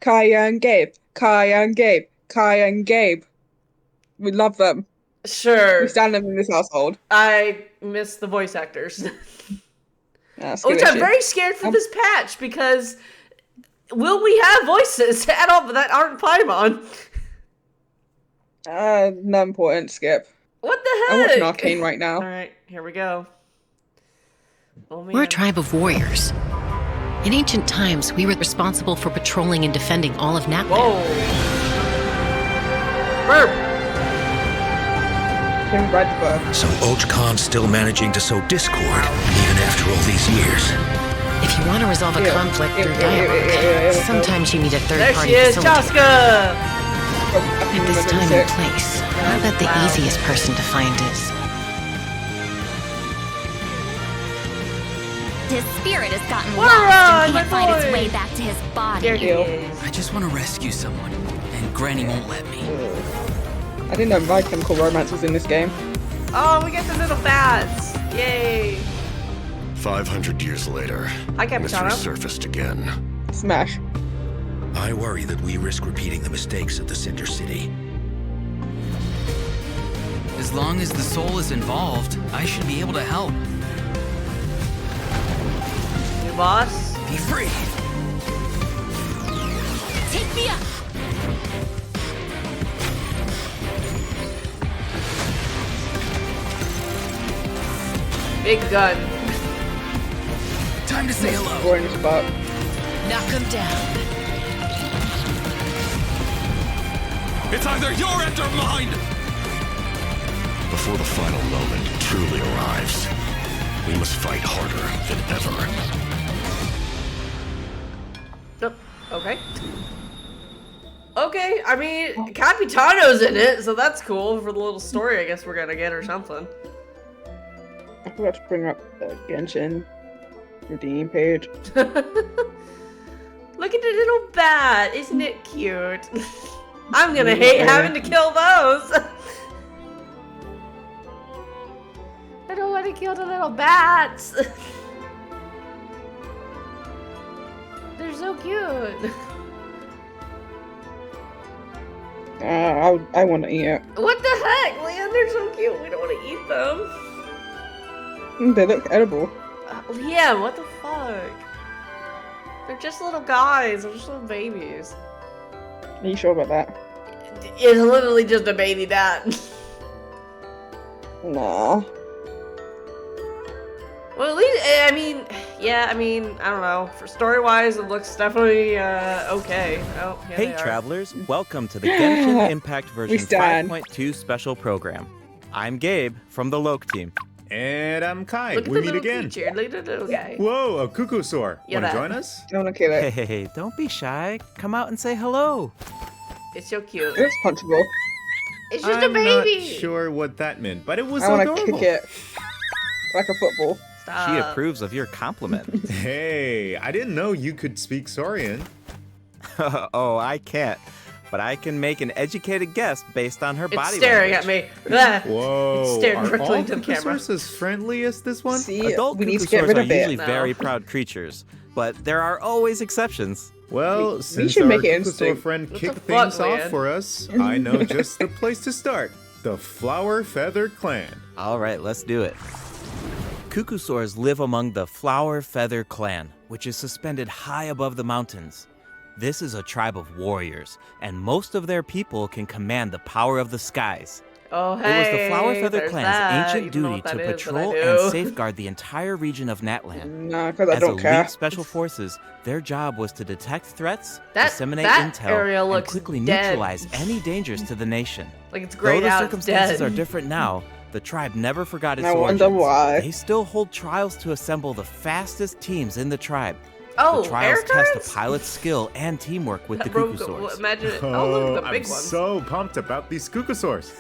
Kaya and Gabe. Kaya and Gabe. Kaya and Gabe. We love them. Sure. We stand them in this household. I miss the voice actors. Which I'm very scared for this patch because will we have voices at all that aren't Paimon? No important, Skip. What the heck? I'm watching Arcane right now. Alright, here we go. Oh, We're a tribe of warriors. In ancient times, we were responsible for patrolling and defending all of Natlan. Whoa. Burp. So Qol'S still managing to sow discord, even after all these years. If you want to resolve a conflict through dialogue, sometimes you need a third-party There she is, facilitator. Chaska! At this time and place, I bet the easiest person to find is... His spirit has gotten Wara, lost and my can't find its boy. way back to his body. There he is. I just want to rescue someone, and Granny won't let me. I didn't know My Chemical Romance was in this game. Oh, we get the little bats! Yay! 500 years later, Hi, it's Capitano. resurfaced again. Smash. I worry that we risk repeating the mistakes of the Cinder City. As long as the soul is involved, I should be able to help. New boss. Be free! Take me up! Big gun. Time to say hello. Boring as fuck. Knock him down. It's either your end or mine! Before the final moment truly arrives, we must fight harder than ever. Oh, okay. Okay, I mean, Capitano's in it, so that's cool for the little story I guess we're gonna get or something. I forgot to bring up the Genshin redeem page. Look at the little bat, isn't it cute? I'm gonna hate having to kill those. I don't want to kill the little bats. They're so cute. I want to eat it. What the heck, Leon? They're so cute. We don't want to eat them. They look edible. Liam, what the fuck? They're just little guys. They're just little babies. Are you sure about that? It's literally just a baby bat. Nah. Well, at least, I mean, yeah, I don't know. For story-wise, it looks definitely, okay. Oh, here Hey they are. travelers, welcome to the Genshin Impact version stand. 5.2 special program. I'm Gabe from the Loke team. And I'm Kai. Look at We the meet little again. creature. Look at the little guy. Whoa, a cuckoo soar. Yeah, Want to that. join us? I want to kill it. Hey, don't be shy. Come out and say hello. It's so cute. It's punchable. It's just a I'm baby. not sure what that meant, but it was I want to adorable. kick it. Like a football. Stop. She approves of your compliment. Hey, I didn't know you could speak Saurian. Oh, I can't. But I can make an educated guess based on her It's body staring language. at me. Ah. Whoa, It's staring are directly all into the camera. cuckoos as friendly as this one? See, Adult we need to get cuckoos rid are of it. usually No. very proud creatures, but there are always exceptions. Well, since should our make it cuckoo instinct. friend What kicked the fuck, things off man? for us, I know just the place to start. The Flower Feather Clan. All right, let's do it. Cuckoosaurs live among the Flower Feather Clan, which is suspended high above the mountains. This is a tribe of warriors, and most of their people can command the power of the skies. Oh, It hey. was the Flower Feather there's Clan's that. ancient You don't know duty what to that is, but I patrol do. and safeguard the entire region of Natlan. Nah, because I As don't elite care. special forces, their job was to detect threats, That- disseminate that intel, area and looks quickly dead. neutralize any dangers to the nation. Like it's Though great the out. circumstances dead. are different now, the tribe never forgot its I origins. wonder why. They still hold trials to assemble the fastest teams in the tribe. Oh, The trials air test turrets? a pilot's skill and teamwork with the Bro, Cuckoosaurs. imagine. Oh, look, the I'm big ones. so pumped about these cuckoosaurs.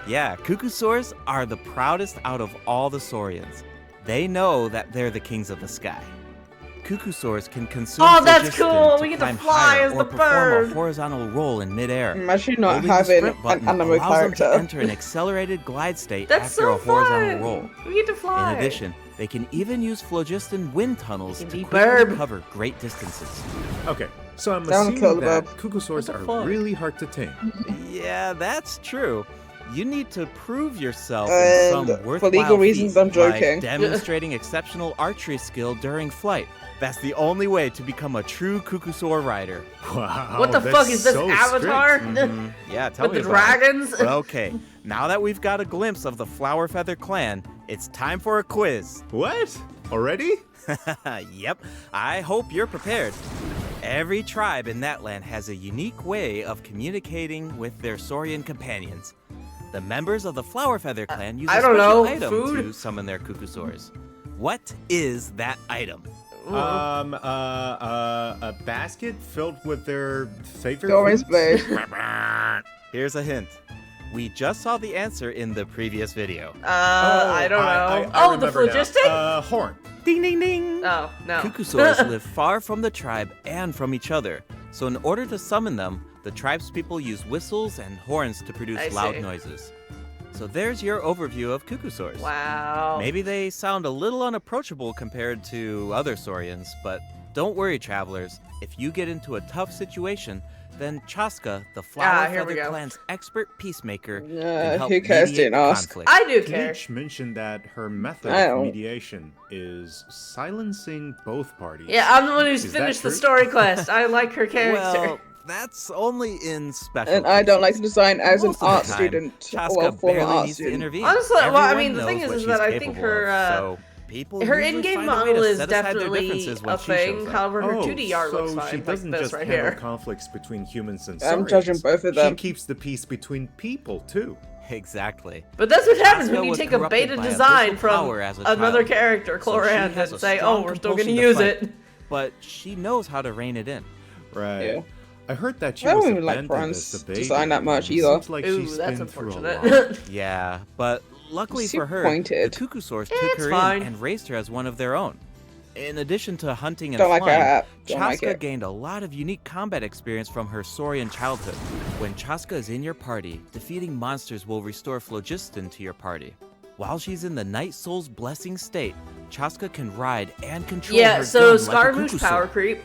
Yeah, Cuckoosaurs are the proudest out of all the Saurians. They know that they're the kings of the sky. Cuckoosaurs can consume Oh, that's phlogiston cool! to We get to climb fly higher as or the perform bird. a horizontal roll in midair. Imagine not Holding the having sprint an button anime allows them to character. enter an accelerated glide state That's after so a horizontal fun. roll. We get to fly. In addition, they can even use phlogiston wind tunnels They to can be quickly burb. cover great distances. Okay, So I'm Down assuming that Qol'S. Cuckoosaurs What the are fuck? really hard to tame. Yeah, that's true. You need to prove yourself And in some for worthwhile legal reasons, feat, I'm joking. like demonstrating exceptional archery skill during flight. That's the only way to become a true Cuckoosaur rider. Wow, What the that's fuck is this so Avatar? Yeah, tell With me the about it. dragons? Okay, now that we've got a glimpse of the Flower Feather clan, it's time for a quiz. strict. What? Already? Yep, I hope you're prepared. Every tribe in that land has a unique way of communicating with their Saurian companions. The members of the Flower Feather clan use I a don't special know, item food? to summon their Cuckoosaurs. What is that item? A basket filled with their favorite Always foods? blade. Here's a hint. We just saw the answer in the previous video. I don't know. I The remember now. phlogistic? Horn. Ding ding ding! Oh, no. Cuckoosaurs live far from the tribe and from each other, so in order to summon them, the tribe's people use whistles and horns to produce I loud see. noises. So there's your overview of Cuckoosaurs. Wow. Maybe they sound a little unapproachable compared to other Saurians, but don't worry, travelers. If you get into a tough situation, then Chaska, the Flower here we Feather go. clan's expert peacemaker, Yeah, can help who cares, mediate didn't ask. conflict. I do care. Peach mentioned that her method I of don't- mediation is silencing both parties. Yeah, I'm the one who's Is that finished the true? story quest. I like her character. Well, that's only in special And I don't like to cases. design as an Most of the art time, student. Chaska Well, former barely art needs to student. intervene. Honestly, well, I mean, Everyone the thing knows is what that I she's think capable her, of, so people her usually in-game find a way model to is set aside their definitely differences when a she thing. shows up. However, her Oh, 2D art looks so fine. she Like doesn't this just right handle here. conflicts between humans and I'm Saurians. judging both of them. She keeps the peace between people too. Exactly. But that's what happens Chaska when you was take a corrupted beta by design abyssal from power as a another child, character, so she Qol'S, has and a say, strong oh, we're still compulsion gonna to use fight. it. But she knows how to rein it in. Right. Yeah. I heard that she I don't was even like abandoned Fran's as a baby. design that much and either. Seems like Ooh, she's that's been through a lot. unfortunate. Yeah, but luckily Super for her, pointed. the Cuckoosaurs took It's her fine. in and raised her as one of their own. In addition to hunting and Don't like flying, that. Don't Chaska like it. gained a lot of unique combat experience from her Saurian childhood. When Chaska is in your party, defeating monsters will restore phlogiston to your party. While she's in the Night Soul's blessing state, Chaska can ride and control Yeah, her so gun like a Scaramouche Cuckoosaur. power creep.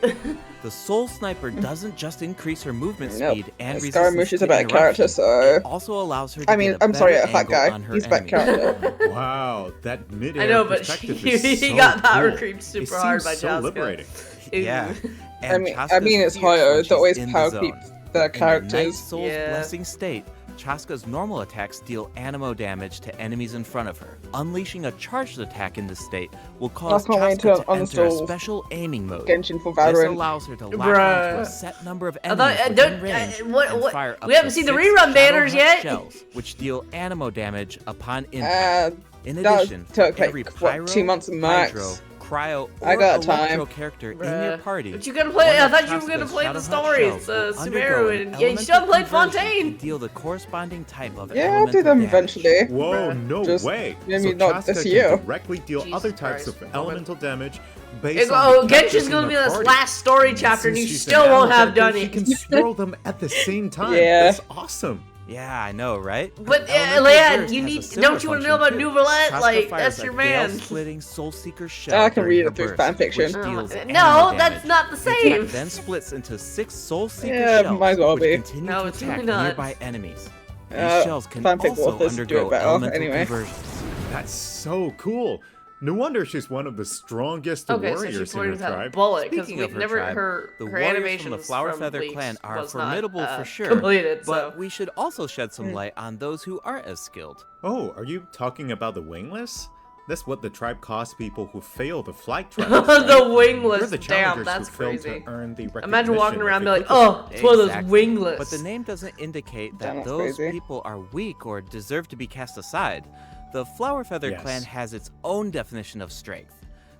The Soul Sniper doesn't just increase her movement Nope. speed and resistance Scaramouche is to a better character, interruption, so. it also allows her to I mean, get a I'm sorry, better a fat angle guy. on her He's a fat enemies. character. Wow, that mid-air I know, but perspective he is so got power cool. creeped super it hard seems by so Chaska. liberating. Yeah. I And mean, Chaska's it's fierce when Hoyo. she's They always in the power zone. creep their In the Night characters. Soul's Yeah. blessing state, Chaska's normal attacks deal anemo damage to enemies in front of her. Unleashing a charged attack in this state will cause can't wait Chaska to to enter a uninstall special aiming mode. Genshin for This Valorant. allows her to lock Bruh. onto a set number of I enemies thought, within range and what, fire up we haven't to seen the 6 rerun banners Shadowhunt yet. shells, which deal anemo damage upon impact. In that addition, took, for every like, pyro, 2 months max. hydro, cryo, or I got electro time. character in your Bruh. party. But you gotta play. one I of thought you were gonna Chaska's play the Shadowhunt story. shells It's will undergo Sumeru, an and yeah, you elemental still haven't played conversion Fontaine. to deal the corresponding type of Yeah, I'll do elemental them damage. eventually. Whoa, Bruh. no Just way. maybe so not Chaska this can year. directly deal Jesus other types Christ. of elemental damage based It's, on oh, the characters Genshin's in gonna the be this party. last story chapter, and you Since she's still an won't animal have done character, it. She can swirl them at the same time. Yeah. That's awesome. Yeah, I know, right? But Elemental Leanne, Burst you has a need. similar Don't you want to know function, about too. Nouvelette? Chaska Like fires that's a your man. Veil-splitting Soul Seeker shell I can during read her it through burst, fanfiction. which deals No, anemo that's damage. not the The attack same. then splits into 6 Soul Seeker Yeah, shells, might as well which be. continue No, to it's attack really not. nearby enemies. These Uh, shells can fanfic also authors do it undergo better, elemental anyway. conversions. That's so cool. No wonder she's one of the strongest Okay, so she warriors in her pointed out a tribe. bullet because Speaking we of her never tribe, her the her warriors animations from the Flower from Feather Bleach clan are was not, formidable for sure, completed, but so. we should also shed some light on those who aren't as skilled. Oh, are you talking about the wingless? That's what the tribe calls people who fail the flight trials. The right? wingless, They're the damn, challengers that's who fail crazy. to earn the Imagine walking recognition around of and be the like, Cuckoo. oh, it's one of those Exactly. wingless. But the name doesn't indicate that That's those crazy. people are weak or deserve to be cast aside. The Flower Feather Yes. clan has its own definition of strength.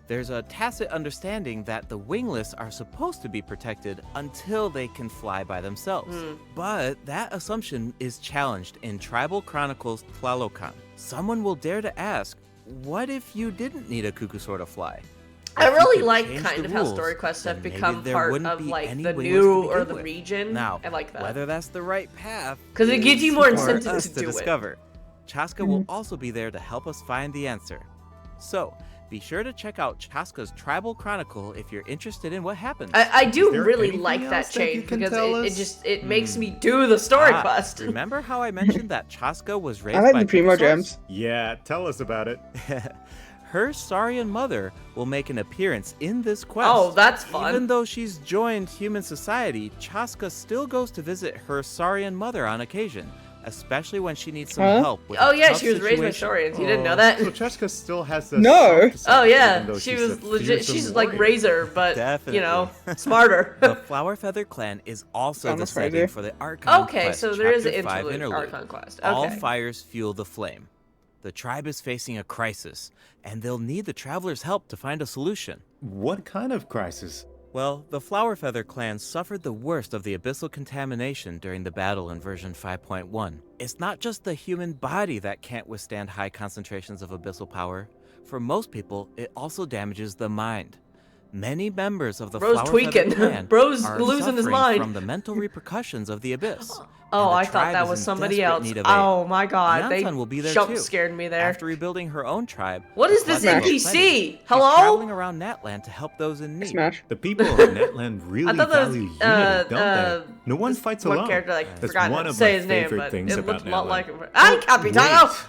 There's a tacit understanding that the wingless are supposed to be protected until they can fly by themselves. But that assumption is challenged in Tribal Chronicles Tlalocan. Someone will dare to ask, what if you didn't need a Cuckoosaur to fly? I If you really could like change kind the of how rules, story quests have then maybe become there part wouldn't of be like any the wingless new to or begin the with. region. Now, I like that. whether that's the right path 'Cause it gives you is more for incentive us to to do it. discover. Chaska will also be there to help us find the answer. So, Be sure to check out Chaska's Tribal Chronicle if you're interested in what happens. I do Is there really anything like that else that you change can because tell it us? just makes me do the story quest. Remember how I mentioned that Chaska was raised I like by the Primo Qol'S? gems. Yeah, tell us about it. Her Saurian mother will make an appearance in this quest. Oh, that's fun. Even though she's joined human society, Chaska still goes to visit her Saurian mother on occasion, especially when she needs some help with Oh a yeah, tough she was raised by situation. Saurians. You didn't know that? So Chaska still has the No. soft side, Oh even yeah, though she she's was a legit. fearsome She's like warrior. Razor, but you know, smarter. The Flower Feather clan is also the Almost setting crazy. for the Archon Okay, quest, so there is an Chapter 5 interlude Archon quest. All Okay. fires fuel the flame. The tribe is facing a crisis, and they'll need the travelers' help to find a solution. What kind of crisis? Well, the Flower Feather clan suffered the worst of the abyssal contamination during the battle in version 5.1. It's not just the human body that can't withstand high concentrations of abyssal power. For most people, it also damages the mind. Many members of the Bro's Flower tweaking. Feather clan Bro's are losing his suffering mind. from the mental repercussions of the abyss. Oh, and the I thought tribe that is was in somebody desperate else. need of aid. Oh my god, they Yantan will be there jump too. scared me there. After rebuilding her own tribe, What the is this Flood will NPC? plenty. She's Hello? traveling around Natland to help those in need. Smash. The people of Netland really thought that was, value unity, don't they? No one this fights one alone. character, like, That's forgot one to of say my his name, favorite but things it about looked a lot Netland. like him. Ay, Capitano! Wait,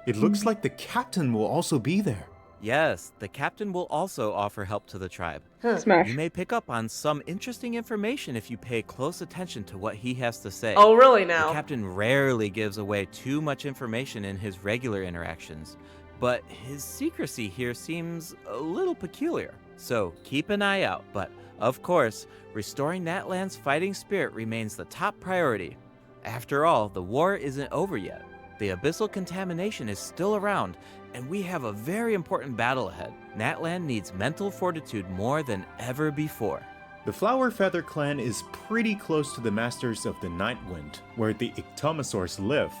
it looks like the captain will also be there. Yes, the captain will also offer help to the tribe. Smash. You may pick up on some interesting information if you pay close attention to what he has to say. Oh, really The now? captain rarely gives away too much information in his regular interactions, but his secrecy here seems a little peculiar. So keep an eye out, but of course, restoring Natland's fighting spirit remains the top priority. After all, the war isn't over yet. The abyssal contamination is still around, and we have a very important battle ahead. Natland needs mental fortitude more than ever before. The Flower Feather clan is pretty close to the Masters of the Night Wind, where the Ictomosaurs live.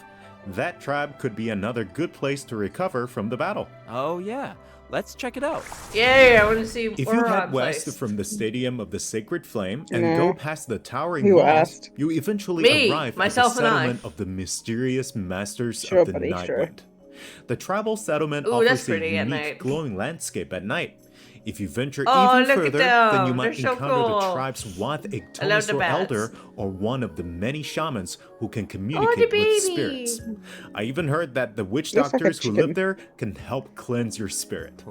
That tribe could be another good place to recover from the battle. Oh yeah, let's check it out. Yeah, I want to see If you Oron head west place. from the Stadium of the Sacred Flame and Nah. go past the towering Who walls, asked? you eventually Me, arrive myself, at the and I. settlement of the mysterious Masters Sure, of the buddy, Night sure. Wind. The tribal settlement Ooh, that's offers a pretty at unique night. glowing landscape at night. If you venture Oh, even look at further, then you them. might They're so encounter the cool. tribe's Wath I love the Ictomosaur bats. elder, or one of the many shamans who can Oh, communicate the with baby. spirits. I even heard that the witch Looks like a doctors who chicken. live there can help cleanse your spirit.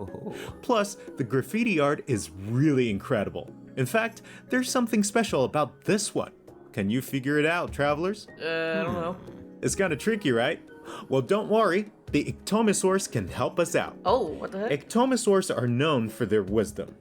Plus, the graffiti art is really incredible. In fact, there's something special about this one. Can you figure it out, travelers? I don't know. It's kinda tricky, right? Well, don't worry. The Ictomosaurs can help us out. Oh, what the heck? Ictomosaurs are known for their wisdom.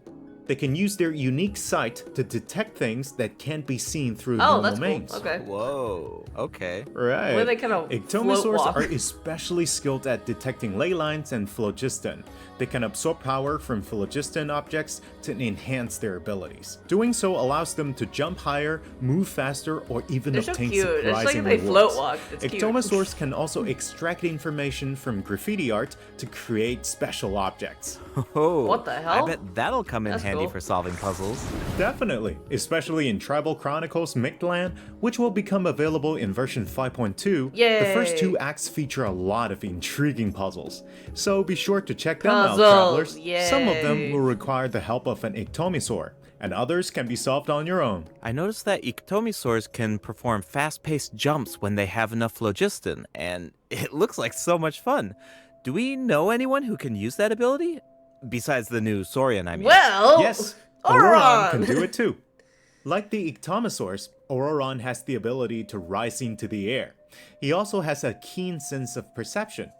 They can use their unique sight to detect things that can't be seen through Oh, normal that's means. cool. Okay. Whoa, okay. Right. Where they kind of Ictomosaurs float walk. are especially skilled at detecting ley lines and phlogiston. They can absorb power from phlogiston objects to enhance their abilities. Doing so allows them to jump higher, move faster, or even They're so obtain cute. It's like surprising if they rewards. float walk. It's cute. Ictomosaurs can also extract information from graffiti art to create special objects. Oh, What the hell? I bet that'll come in That's handy cool. for solving puzzles. Definitely, especially in Tribal Chronicles Mictlan, which will become available in version 5.2. The first Yay. 2 acts feature a lot of intriguing puzzles, so be sure to check them Puzzles, out, travelers. Some of yay. them will require the help of an Ictomosaur, and others can be solved on your own. I noticed that Ictomosaurs can perform fast-paced jumps when they have enough phlogiston, and it looks like so much fun. Do we know anyone who can use that ability? Besides the new Saurian, I mean. Well, Yes, Auroron can Oron. do it too. Like the Ictomosaurs, Auroron has the ability to rise into the air. He also has a keen sense of perception.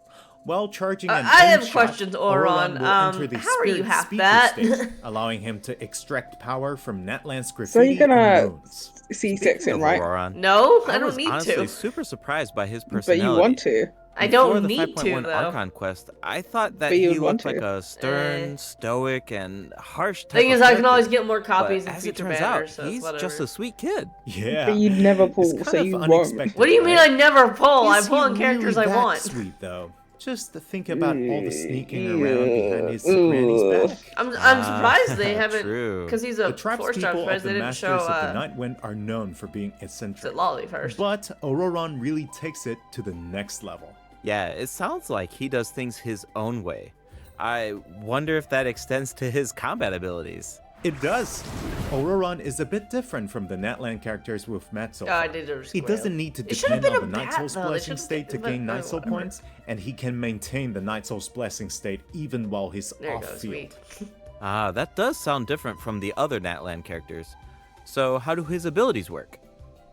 While charging an I have aim shot, questions, Auron. will enter the How are you spirit half speaker that? state, allowing him to extract power from Natland's So graffiti you're gonna and runes. C6 Speaking in, of right? Auroron, No, I I don't was need honestly to. super surprised by his But personality. you want to. I Before don't the need 5.1 to, though. Archon quest, I thought that But you he would looked want like to. a stern, stoic, and harsh type Thing of is, I can always character. get more copies But in as it future turns banners, out, so it's he's whatever. just a sweet kid. Yeah. But you'd never It's pull, kind so of you won't. unexpected, What do you mean I right? never pull? Is I'm pulling he characters really I that want. Sweet though. Just to think about all the sneaking around behind his granny's back. I'm surprised they haven't, True. because he's The a tribe's 4-star people surprised of the they didn't Masters show of the Night Wind are known for being eccentric. Lolly first. But Auroron really takes it to the next level. Yeah, it sounds like he does things his own way. I wonder if that extends to his combat abilities. It does. Auroron is a bit different from the Natlan characters we've met so Oh, I far. did He doesn't need to It should've depend been on the a Night bat, Soul's though. They Blessing should've state to been- gain but Night Soul whatever. points, and he can maintain the Night Soul's Blessing state even while he's There you off go, field. sweet. Ah, that does sound different from the other Natlan characters. So how do his abilities work?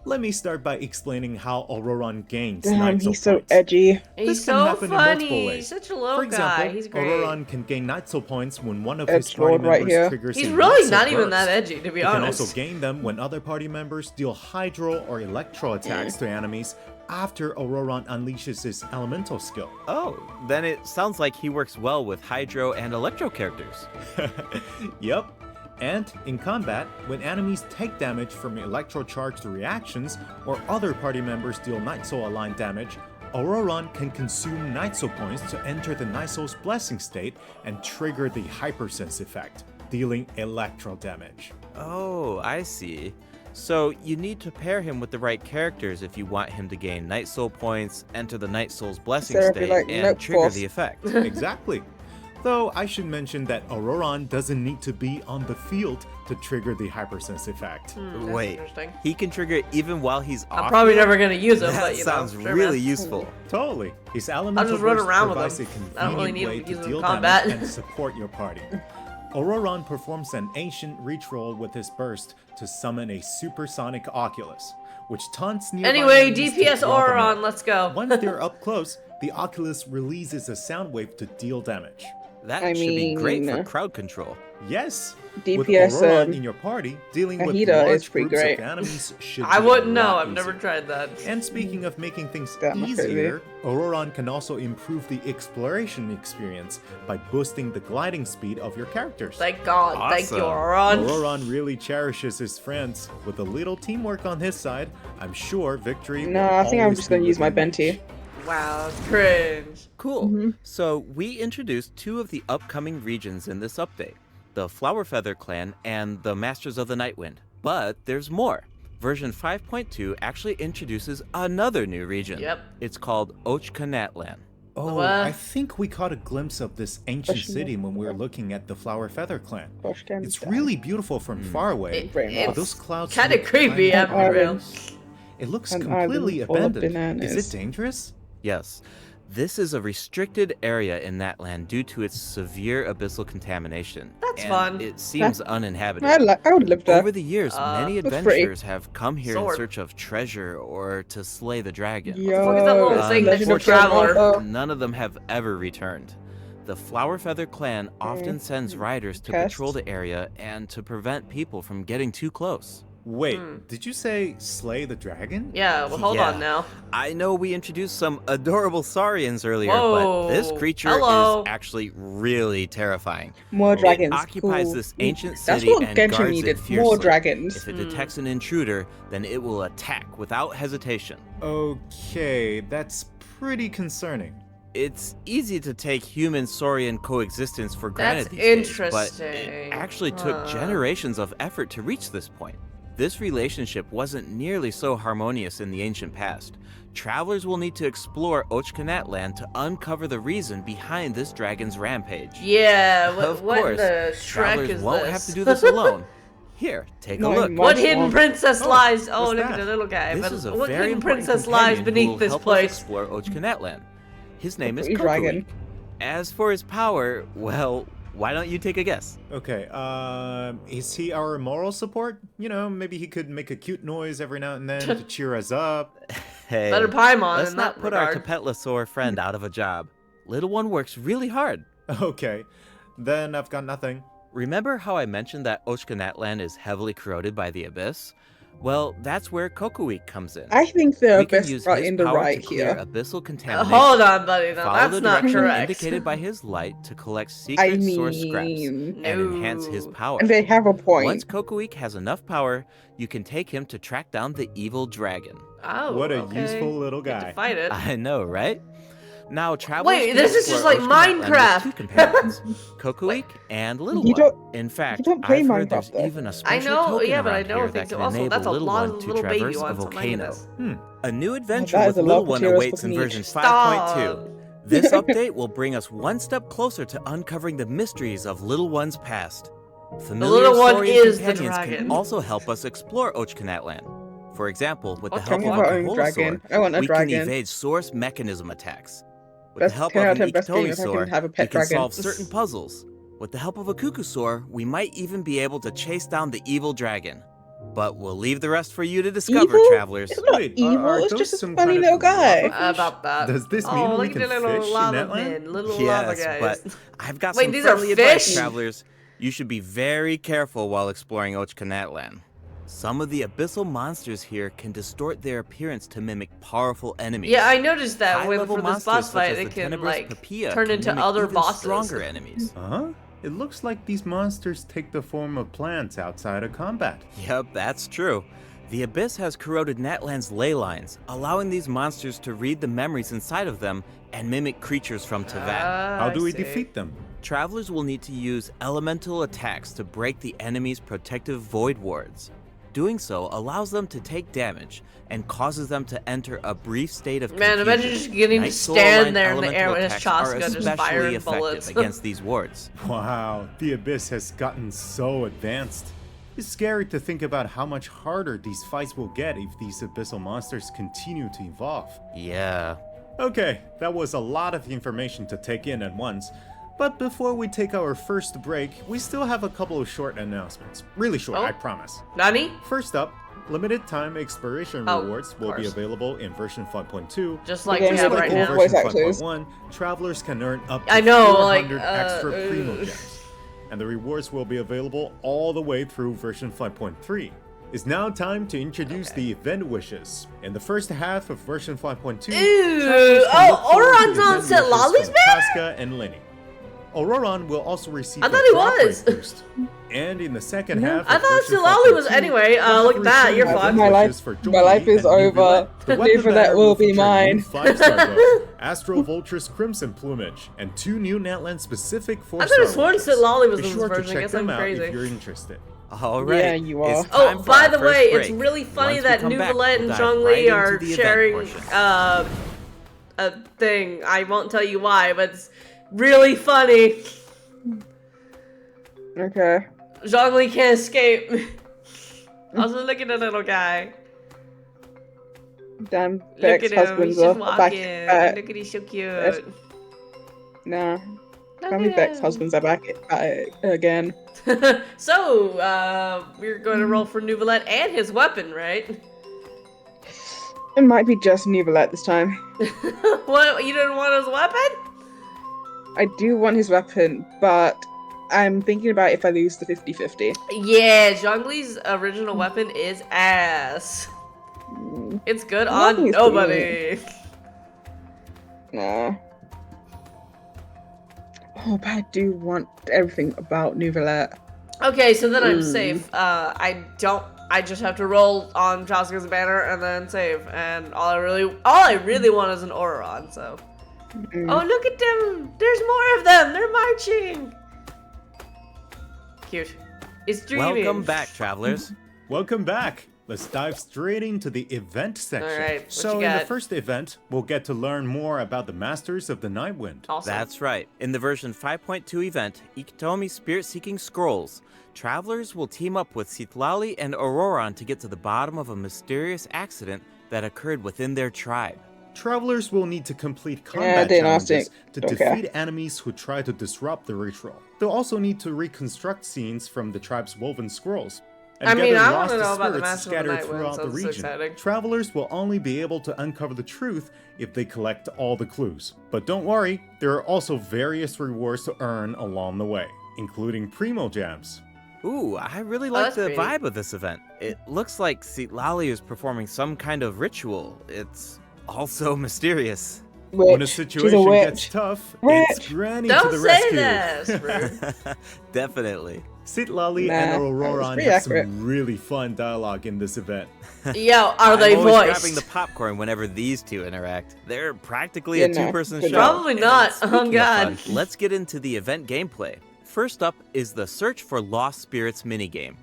Let me start by explaining how Auroron gains Damn, Night Soul he's so points. edgy. He's This can so happen in multiple funny. ways. He's such a little For example, guy. He's great. Auroron can gain Night Soul points when one of his Edgelord party members right here. triggers He's a really Night not Soul even burst. that edgy, to be He can honest. also gain them when other party members deal Hydro or Electro attacks to enemies after Auroron unleashes his elemental skill. Oh, then it sounds like he works well with Hydro and Electro characters. Yep. And in combat, when enemies take damage from electro-charged reactions or other party members deal Night Soul aligned damage, Auroron can consume Night Soul points to enter the Night Soul's Blessing state and trigger the Hypersense effect, dealing electro damage. Oh, I see. So you need to pair him with the right characters if you want him to gain Night Soul points, enter the Night Soul's Blessing So it'd be state, like and Note trigger Force. the effect. Exactly. Though I should mention that Auroron doesn't need to be on the field to trigger the Hypersense effect. That's Wait, interesting. he can trigger it even while he's off I'm probably field? never gonna use him, That but you know, sounds sure, really man. useful. Totally. His elemental just run burst around with provides him. a I don't really convenient need way him to use to him in deal combat. damage and support your party. Auroron performs an ancient reach roll with his burst to summon a supersonic Oculus, which taunts nearby Anyway, enemies to DPS draw them Auroron, in. let's go. Once they're up close, the Oculus releases a sound wave to deal damage. That I should be great for mean- crowd control. Yes, with DPS, Auroron in your party, dealing with Ahita large is pretty groups great. of enemies should I be a wouldn't know. lot I've never easier. tried that. And speaking of making things Damn, okay, easier, Auroron can also improve the exploration experience by boosting the gliding speed of your characters. Thank God. Thank you, Awesome. Auroron. Auroron really cherishes his friends. With a little teamwork on his side, I'm sure victory No, will I think I'm always just be gonna use my within Benti. reach. Wow, cringe. Cool. So we introduced two of the upcoming regions in this update, the Flower Feather Clan and the Masters of the Nightwind. But there's more. Version 5.2 actually introduces another new region. Yep. It's called Qol'S. Oh, What? I think we caught a glimpse of this ancient Question city when we were looking at the Flower Feather Clan. Gosh, damn It's that. really beautiful from far away, It's but those clouds kind of look creepy, kinda I feel. orange. It looks An completely island full of abandoned. Is bananas. it dangerous? Yes. This is a restricted area in that land due to its severe abyssal contamination. That's and fun. It seems uninhabited. I would live there. Over the years, many That's pretty. adventurers have come here in Sword. search of treasure or to slay the dragon. Yo, fuck is that little thing next to the Unfortunately, traveler? none of them have ever returned. The Flower Feather Clan often sends riders to Test. patrol the area and to prevent people from getting too close. Wait, did you say slay the dragon? Yeah, well, hold Yeah. on now. I know we introduced some adorable saurians earlier, Whoa. but this creature Hello. is actually really terrifying. More dragons. It occupies cool. this ancient That's city what and Genshin guards needed. it fiercely. More dragons. If it detects an intruder, then it will attack without hesitation. Okay, that's pretty concerning. It's easy to take human saurian coexistence for granted That's these days, but interesting. it actually took generations of effort to reach this point. This relationship wasn't nearly so harmonious in the ancient past. Travelers will need to explore Qol'S land to uncover the reason behind this dragon's rampage. Yeah, Of what course, the Shrek travelers is won't this? have to do this alone. Here, take a No, look. you What Watch hidden one. princess lies? Oh, what's look at that? the little guy. This But is a what very hidden important princess lies companion who beneath will this help us place? explore Qol'S land. His name is pretty Qol'S. dragon. As for his power, well, why don't you take a guess? Okay, is he our moral support? You know, maybe he could make a cute noise every now and then to cheer us up. Hey, Better Paimon let's in not that put regard. our Capetlosaur friend out of a job. Little one works really hard. Okay, then I've got nothing. Remember how I mentioned that Qol'S land is heavily corroded by the Abyss? Well, that's where Kokuik comes in. I think the We can best use are his in the power right to clear here. abyssal contamination. Hold on, buddy. No, Follow that's the not direction correct. indicated by his light to collect I secret source scraps mean, and enhance his No. power. and they have a point. Once Kokuik has enough power, you can take him to track down the evil dragon. Oh, What a okay. useful little Get guy. to fight it. I know, right? Now, travelers Wait, can this is just explore like Qol'S land with Minecraft. two companions, Kokuik and Little You One. don't- In fact, don't play I've heard Minecraft, there's though. even a I special know, token yeah, but I around don't here think that so. can Also, enable that's a Little lot One of to little baby traverse a ones. Oh my volcano. goodness. A new adventure that with is a lot Little of One materials awaits for in me. version Stop. 5.2. This update will bring us one step closer to uncovering the mysteries of Little One's past. Familiar little one Saurian is the companions dragon. can also help us explore Ochkanatlan. For example, with the Okay, help Tell me of about a owning dragon. Qol'S, I want a we can dragon. evade source mechanism attacks. With Best the help 10 of out of an 10 best game if I can Ikitomi have a we pet can dragon. solve certain puzzles. With the help of a Kukusaur, we might even be able to chase down the evil dragon. But we'll leave the rest for you to discover, Evil? travelers. It's not Wait, evil, are it's those just a some funny kind little of guy. lava fish? About that. Does this mean look we at can the little fish in lava Natlan? men, little lava Yes, guys. but I've got Wait, some these are friendly advice, fish? travelers. You should be very careful while exploring Ochkanatlan. Some of the abyssal monsters here can distort their appearance to mimic powerful enemies. Yeah, I noticed that when High-level for this monsters boss such fight, as it the can Tenebrous like Papilla turn can into mimic other even bosses. stronger enemies. Huh? It looks like these monsters take the form of plants outside of combat. Yep, that's true. The Abyss has corroded Natlan's ley lines, allowing these monsters to read the memories inside of them and mimic creatures from Teyvat. How do I we see. defeat them? Travelers will need to use elemental attacks to break the enemy's protective void wards. Doing so allows them to take damage and causes them to enter a brief state of Man, confusion. imagine just getting to Night Soul stand aligned there in the air elemental with his attacks are shotgun just especially firing effective bullets. against these wards. Wow, the Abyss has gotten so advanced. It's scary to think about how much harder these fights will get if these abyssal monsters continue to evolve. Yeah. Okay, that was a lot of information to take in at once. But before we take our first break, we still have a couple of short announcements. Really short, Oh. I promise. Nani? First up, limited time exploration Oh, rewards will be course. available in version 5.2. Just like Yeah, we just have like right all in now. voice version actors. 5.1, travelers can earn up to I know, like, 400 extra uh, primo gems. And the rewards will be available all the way through version 5.3. It's now time to introduce the event wishes. In the first half of version 5.2, Ew! travelers can look Oh, forward to Auron's on event Set wishes Lolly's from banner? Casca and Lenny. Auroron will also receive I a thought he drop rate was. boost. And in the second half I of thought version Silali was 5.2, anyway. we'll Look at that, receive you're event fucked. My life- wishes for my Jolie life is and over. Nicolette. The weapon Nicolette banner will be feature mine. new 5-star bow, Astro Vulture's Crimson Plumage, and 2 new Natlan specific 4-star I thought his sworn wishes. Sit Lolly was Be in sure this to version. I check guess them I'm out if crazy. you're interested. All right. Yeah, you are. It's time Oh, for by our the first way, break. it's really funny Once we that come back, Nuvalet we'll and dive Zhongli right into are the event sharing portion. a thing. I won't tell you why, but it's really funny. Okay. Zhongli can't escape. Also, look at the little guy. Damn, Look Beck's at him. He's husband's just back. walking. Look at he's so cute. Nah. Look Tell me at Beck's him. husbands are back again. So, we're going to roll for Nuvalet and his weapon, right? It might be just Nuvalet this time. What? You didn't want his weapon? I do want his weapon, but I'm thinking about if I lose the 50-50. Yeah, Zhongli's original weapon is ass. It's good I think on it's nobody. Nah. Oh, but I do want everything about Nuvalet. Okay, so then I'm safe. I just have to roll on Chaska's banner and then save. And all I really want is an Auron, so. Oh, look at them! There's more of them! They're marching! Cute. It's dreaming. Welcome back, travelers. Welcome back! Let's dive straight into the event section. Alright, what so you in the got? first event, we'll get to learn more about the Masters of the Nightwind. Awesome. That's right. In the version 5.2 event, Ikitomi Spirit-Seeking Scrolls, travelers will team up with Citlali and Auroron to get to the bottom of a mysterious accident that occurred within their tribe. Travelers will need to complete combat diagnostic. challenges to Okay. defeat enemies who try to disrupt the ritual. They'll also need to reconstruct scenes from the tribe's woven scrolls. And I mean, gather I lost wanna know about the spirits Master of the scattered Night Wind, throughout the sounds region. exciting. Travelers will only be able to uncover the truth if they collect all the clues. But don't worry, there are also various rewards to earn along the way, including primo gems. Ooh, I really like that's the pretty. vibe of this event. It looks like Citlali is performing some kind of ritual. It's also mysterious. When a Witch. She's a situation witch. gets tough, Witch. it's Granny Don't to the say rescue. this, rude. Definitely. Citlali Nah, and that was Auroron pretty have accurate. some really fun dialogue in this event. Yo, are they I'm always voiced? grabbing the popcorn whenever these two interact. They're practically Yeah, a no, two-person good show. job. Probably not. Speaking Oh of god. fun, let's get into the event gameplay. First up is the Search for Lost Spirits minigame.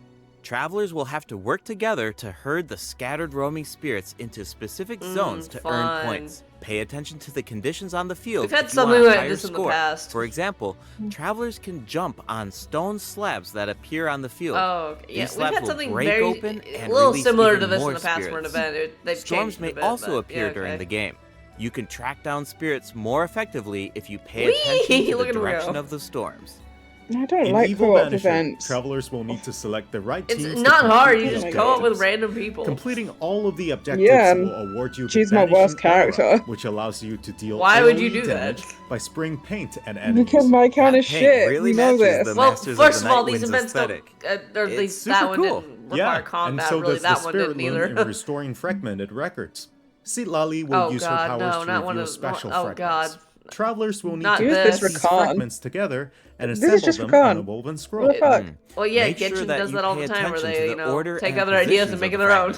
Travelers will have to work together to herd the scattered roaming spirits into specific zones to earn points. Pay attention to the conditions on the field. We've had if you want something a like higher this in the score. past. For example, travelers can jump on stone slabs that appear on the field. Oh, okay. Yeah, These we've slabs had will something break very open a and little release similar even to this in more the past for an spirits. event. They've Storms changed may a bit, also but appear yeah, during okay. the game. You can track down spirits more effectively if you pay Whee! attention to Look the at him direction go. of the storms. I don't In like Evil co-op Vanisher, events. travelers will need to select the right It's teams. not to hard. complete You the just my co up God. with random people. Completing all of the objectives Yeah, will award you choose the my worst Vanishing Aura, character. which allows you to deal Why would AoE you do that? damage by spraying paint at enemies. Because my kind That of paint shit. really You know matches this. the Well, Masters first of of the all, Night these Wind's events don't, aesthetic. or at It's least super that one cool. didn't require Yeah, and combat. so Really, does the that one Spirit didn't Moon either. in restoring fragmented records. Sitlali will Oh use her God, powers no, to not one reveal of. special Oh fragments. God. Travelers will need Not to Use put this these Rakan. fragments together and This assemble is just them Rakan. on a woven scroll. What the fuck? Well, yeah, Make sure Genshin that does you that all pay the time, where attention they, to the order take and other ideas positions and make of it the their own.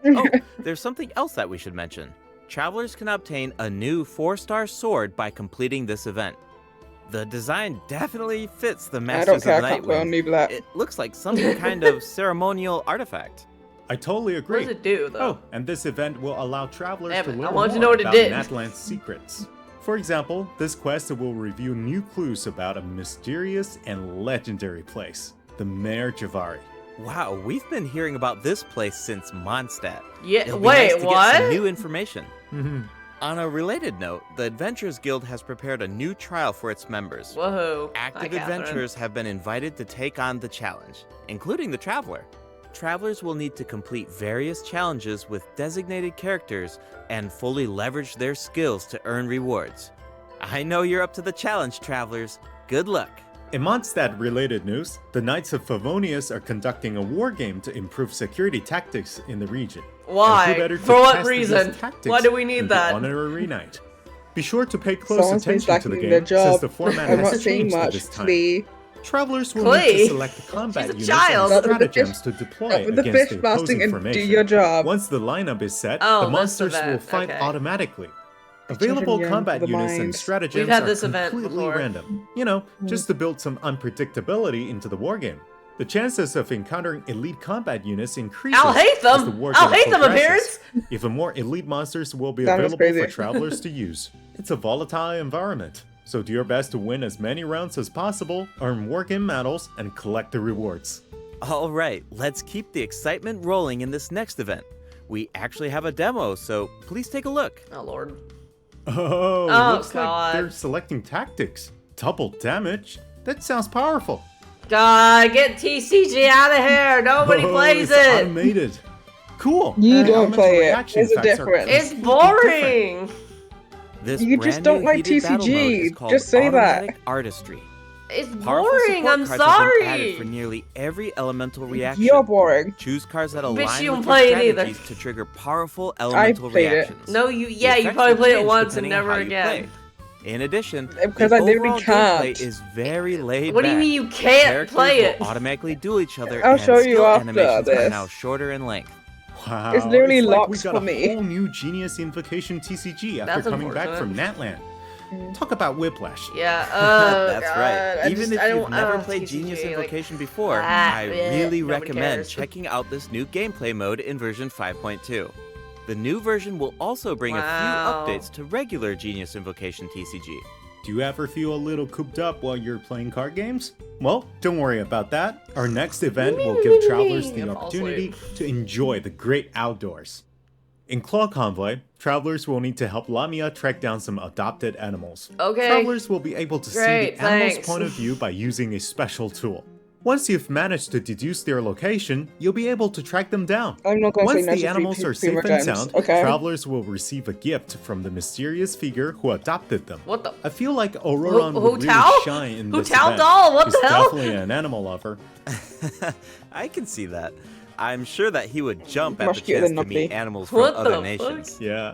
fragments. Oh, there's something else that we should mention. Travelers can obtain a new 4-star sword by completing this event. The design definitely fits the I don't Masters care. I of the can't Night put on Wind. new black. It looks like some kind of ceremonial artifact. I totally What agree. does it do, though? Oh, and this event will allow travelers to Damn it, I learn wanted to more know what it about did. Natlan's secrets. For example, this quest will reveal new clues about a mysterious and legendary place, the Mare Javari. Wow, we've been hearing about this place since Mondstadt. Yeah. It'll be nice Wait, to what? get some new information. On a related note, the Adventurers Guild has prepared a new trial for its members. Whoa. Active Hi, Catherine. adventurers have been invited to take on the challenge, including the Traveler. Travelers will need to complete various challenges with designated characters and fully leverage their skills to earn rewards. I know you're up to the challenge, Travelers. Good luck. In Mondstadt-related news, the Knights of Favonius are conducting a war game to improve security tactics in the region. Why? And who better to For what test these reason? tactics Why do we need than that? The honorary knight. Be sure to pay close Someone's been attention to the slacking their game, job. since the format I'm not has saying changed at much. this time. Lee. Travelers will need Chloe, to select the combat she's a units child. and Stop with the stratagems fish- to deploy stop with the against fish the blasting opposing and formation. do your job. Once the lineup is set, Oh, the this monsters will event, fight okay. automatically. children Available yearn combat for the units and mind. stratagems We've had are this event completely before. random. You know, just to build some unpredictability into the wargame. The chances of encountering elite combat units increases I'll hate as them. the war I'll game hate them, progresses. Even more elite monsters will be That was available for crazy. travelers to use. It's a volatile environment, so do your best to win as many rounds as possible, earn wargame medals, and collect the rewards. All right, let's keep the excitement rolling in this next event. We actually have a demo, so please take a look. Oh Lord. Oh, Oh, looks God. like they're selecting tactics. Double damage? That sounds powerful. God, get TCG out of here. Nobody Oh, plays it's it. automated. Cool. You And don't elemental play it. reaction There's a effects are difference. It's completely different. boring. This You just brand don't new like heated battle mode TCG. is called Just say that. Automatic Artistry. It's Powerful boring. support I'm cards have been added sorry. for nearly every elemental reaction. You're boring. Choose cards that Bitch, align you don't with play your it either. strategies to trigger powerful elemental played it. reactions. No, you. The Yeah, you effects probably will played it change once and depending on never how you again. play. In addition, Because the I literally overall gameplay can't. is very laid What do you back. mean you can't Characters play it? will automatically duel each other, I'll and show you skill after animations are this. now shorter in length. Wow, It's literally like we locks got for a me. whole new Genius Invocation TCG after That's coming back from unfortunate. Natlan. Talk about whiplash. Yeah. That's God, right. I Even just- I if you've don't- never I don't played TCG, Genius like, Invocation before, ah, I bleh, really nobody recommend cares. checking out this new gameplay mode in version 5.2. The new version will also bring Wow. a few updates to regular Genius Invocation TCG. Do you ever feel a little cooped up while you're playing card games? Well, don't worry about that. Our next event will give travelers the Fall opportunity to enjoy the great outdoors. In Claw Convoy, travelers will need to help Lamia track down some adopted animals. Okay. Travelers will be able to see Great, the animal's thanks. point of view by using a special tool. Once you've managed to deduce their location, you'll be able to track them down. I'm not gonna say Once no the to animals are three more safe and times, sound, okay? travelers will receive a gift from the mysterious figure who adopted them. What the? I feel like Auroron Who would really Tao? shine in Who this Tao event. doll? What He's the hell? definitely an animal lover. I can see that. I'm sure that he would jump at Much the cuter chance than to meet Nuppy. animals from What other the nations. fuck? Yeah.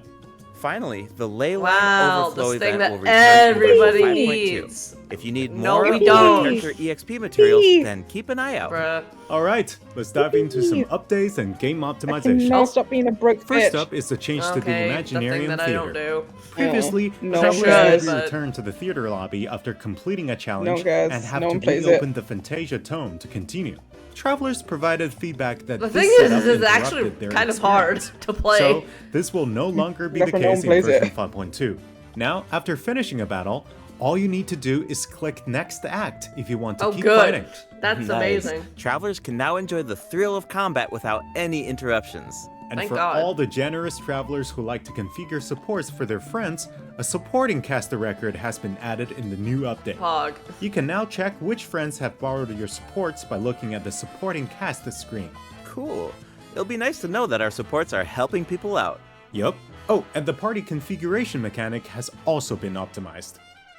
Finally, the Leyline Wow, Overflow this thing event will that return in version everybody 5.2. needs. If you need No, more we of the don't. character EXP materials, then keep an eye out. Bruh. Alright, let's dive into some updates and game I optimization. cannot stop being a broke First bitch. up is the change to the Okay, the Imaginarium thing that I don't Theater. do. Previously, No travelers one would cares. but- return to the theater lobby after completing a challenge No one cares. and have No to one plays reopen it. the Fantasia tome to continue. Travelers provided feedback that The this thing is, setup it's actually interrupted their kind of hard experience. to play. So, this will no longer be the That's why no one case in plays version it. 5.2. Now, after finishing a battle, all you need to do is click Next Act if you want to Oh, keep good. fighting. That's Nice. amazing. Travelers can now enjoy the thrill of combat without any interruptions. And Thank for God. all the generous travelers who like to configure supports for their friends, a supporting caster record has been added in the new update. Pog. You can now check which friends have borrowed your supports by looking at the supporting cast screen. Cool. It'll be nice to know that our supports are helping people out. Yup. Oh, and the party configuration mechanic has also been optimized.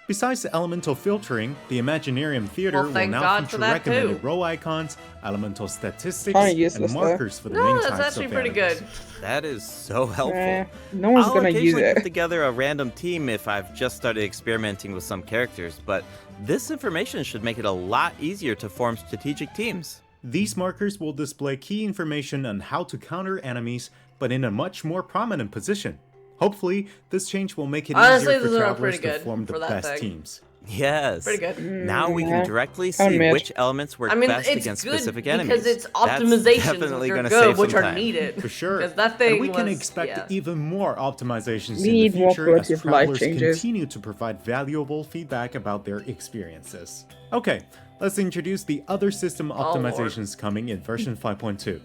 Besides the elemental filtering, the Imaginarium Theater Well, will thank now God for feature that, recommended too. row icons, elemental statistics, Kinda and useless, though. markers for the No, main that's types actually of pretty enemies. good. That is so helpful. No one's I'll gonna use occasionally put it. together a random team if I've just started experimenting with some characters, but this information should make it a lot easier to form strategic teams. These markers will display key information on how to counter enemies, but in a much more prominent position. Hopefully, this change will make it Honestly, easier for these are travelers pretty to good form the for that best thing. teams. Yes. Pretty good. Now we Yeah. can directly I'll see admit. which elements work I mean, best it's against good specific enemies. because it's That's optimizations definitely which are gonna good, save which some are time. needed. For sure. Because that thing and we can was- expect yeah. even more optimizations We in need the more future as quality of life travelers changes. continue to provide valuable feedback about their experiences. Okay, let's introduce the other system Lord. optimizations coming in version 5.2.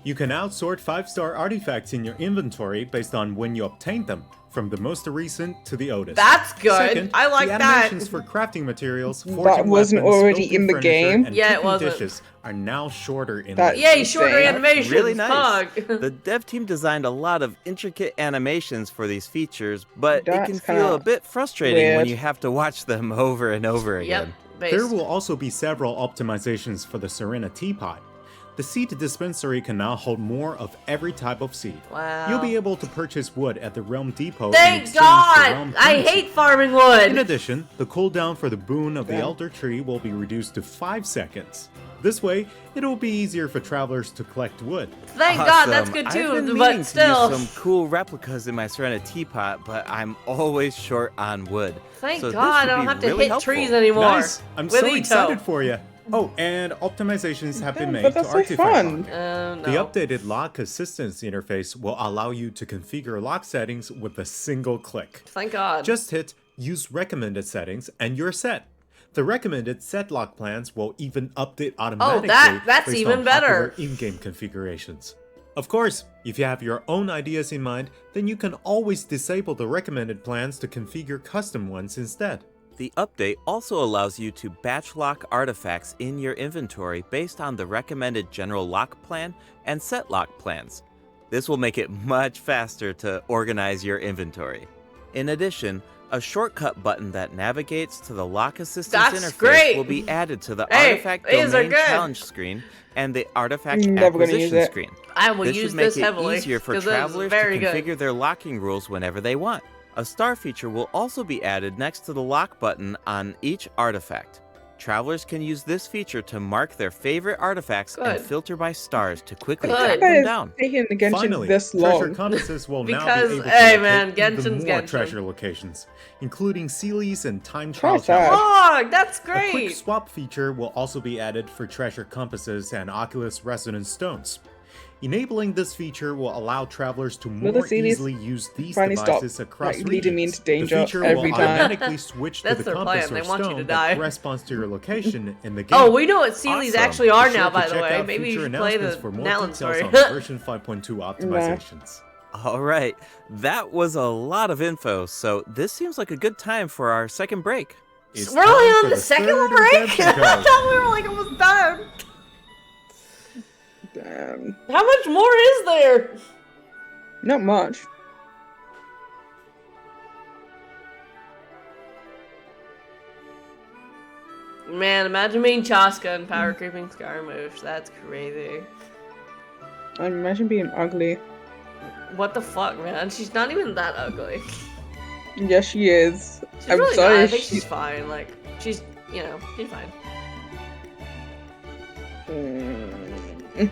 You can outsort 5-star artifacts in your inventory based on when you obtained them, from the most recent to the oldest. That's good. Second, I like the that. animations for crafting materials, That forging wasn't weapons, already building in the furniture, game? and Yeah, it cooking wasn't. dishes are now shorter in That- length. Yay, shorter Insane. animations. Really nice. Pog. The dev team designed a lot of intricate animations for these features, but it That's can feel a kinda bit frustrating when weird. you have to watch them over and over Yep. again. Based. There will also be several optimizations for the Serena teapot. The seed dispensary can now hold more of every type of seed. Wow. You'll be able to purchase wood at the Realm Depot in Thank exchange for God! Realm I currency. hate farming In wood. addition, the cooldown for the boon of the Yeah. Elder Tree will be reduced to 5 seconds. This way, it will be easier for travelers to collect wood. Thank God, that's Awesome. good I've been too. meaning But to still, use some cool replicas in my Serena teapot, but I'm always short on wood. thank So this God I would don't be have to really hit helpful. trees anymore. Nice! I'm so With excited Ito. for you. Oh, and optimizations have been Damn, made but to that's so Artifact fun. Lock. No. The updated lock assistance interface will allow you to configure lock settings with a single click. Thank God. Just hit Use Recommended Settings and you're set. The recommended set lock plans will even update automatically that's based even on better. popular in-game configurations. Of course, if you have your own ideas in mind, then you can always disable the recommended plans to configure custom ones instead. The update also allows you to batch lock artifacts in your inventory based on the recommended general lock plan and set lock plans. This will make it much faster to organize your inventory. In addition, a shortcut button that navigates to the lock assistance That's interface great. will be added to the Hey, artifact these are domain good. challenge screen and the artifact Never gonna use acquisition it. screen. I will This use should make this it heavily easier for 'cause this is travelers to very good. configure their locking rules whenever they want. A star feature will also be added next to the lock button on each artifact. Travelers can use this feature to mark their favorite artifacts and Good. filter by stars to quickly Good. track That them is down. taking the Genshin Finally, this treasure long. compasses will now Because, be able to hey, locate man, even Genshin's more Genshin. treasure locations, including Sealies and time Try trial that. challenges. Oh, that's A quick great. swap feature will also be added for treasure compasses and Oculus resonance stones. Enabling this feature will allow travelers to Little more Sealies easily use these finally stop, devices across like, leading me regions. into danger the feature every will time. automatically switch to That's the their compass plan. They or want you stone to that die. corresponds to your location in the game. Oh, we know what Sealies Awesome. actually are Be sure now, to by the check way. out Maybe you future should play the announcements for more Nalin details story. on version 5.2 optimizations. All right, that was a lot of info, so this seems like a good time for our second break. It's We're only time on for the second third break? redemption I code. thought we were like almost done. Damn. How much more is there? Not much. Man, imagine being Chaska and power creeping Scaramouche. That's crazy. I imagine being ugly. What the fuck, man? She's not even that ugly. Yes, she is. She's I'm really sorry. not. I think she- she's fine. Like, she's, you know, she's fine. Mm.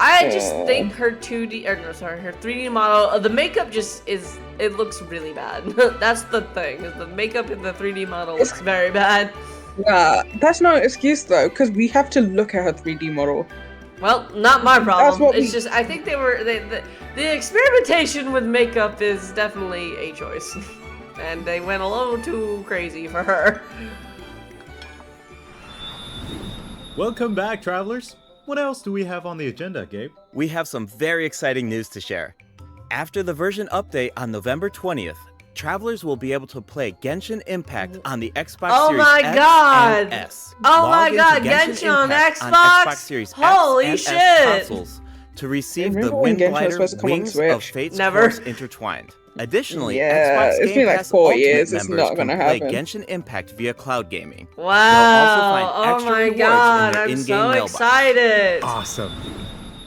I just Aw. think her 2D, or no, sorry, her 3D model, the makeup just is, it looks really bad. That's the thing, is the makeup in the 3D model looks very bad. Nah, that's not an excuse though, because we have to look at her 3D model. Well, not my problem. what It's we- just, I think the experimentation with makeup is definitely a choice. And they went a little too crazy for her. Welcome back, travelers. What else do we have on the agenda, Gabe? We have some very exciting news to share. After the version update on November 20th, travelers will be able to play Genshin Impact on the Xbox Oh Series my X God! and S. Oh Log my into God, Genshin on Impact Xbox? Xbox Series Holy X and shit! S consoles to receive the Remember when Genshin was Windglider supposed to come on Wings Switch? of Fate's Never. Course Intertwined. Additionally, Yeah, Xbox it's Game been like Pass 4 Ultimate years, it's members not can gonna play happen. Genshin Impact via cloud gaming. Wow! They'll also find Oh extra my rewards in God! their I'm in-game so mailbox. excited! Awesome.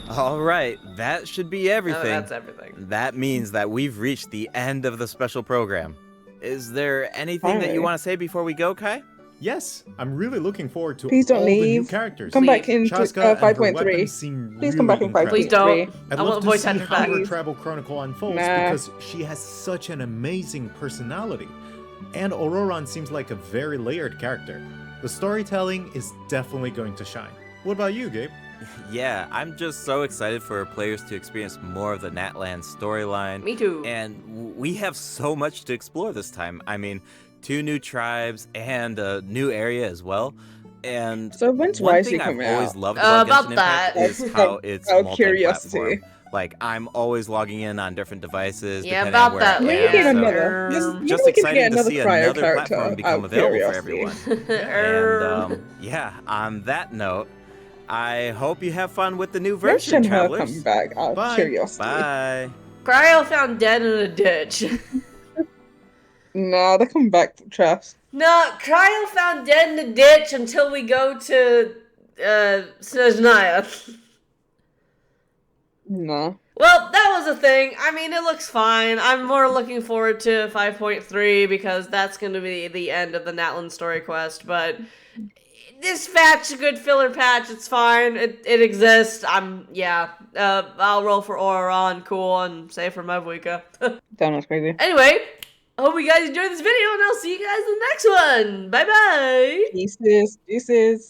All right, that should be everything. Oh, that's everything. That means that we've reached the end of the special program. Is there anything that you Finally. want to say before we go, Kai? Yes, I'm really looking forward to Please don't all the new leave. characters. Come back Leave. in Chaska and her 5.3. weapons seem Please really come back in incredible. 5.3. Please don't. I'd I love want to voice see actors how back. her travel chronicle unfolds Nah. because she has such an amazing personality. And Auroran seems like a very layered character. The storytelling is definitely going to shine. What about you, Gabe? Yeah, I'm just so excited for players to experience more of the Natlan storyline. Me too. And we have so much to explore this time. I mean, 2 new tribes and a new area as well. And So when's one Rising thing I've coming always out? loved about About Genshin Impact that. is how it's Out of multi-platform. curiosity. Like, I'm always logging in on different devices. Yeah, depending on about where that I When am, you get so another, Just just when we can exciting get to another see prior another character platform out become of available for curiosity. everyone. And yeah, on that note, I hope you have fun with the new version, Mention her travelers. coming back out of Bye. curiosity. Bye. Cryo found dead in a ditch. No, they're coming back for traps. No, Cryo found dead in a ditch until we go to Snezhnaya. No. Well, that was a thing. I mean, it looks fine. I'm more looking forward to 5.3 because that's going to be the end of the Natlan story quest, but this patch, a good filler patch, it's fine. It exists. I'll roll for Auroran, cool, and save for Mavuika. That was crazy. Anyway, I hope you guys enjoyed this video, and I'll see you guys in the next one. Bye-bye! Deuces.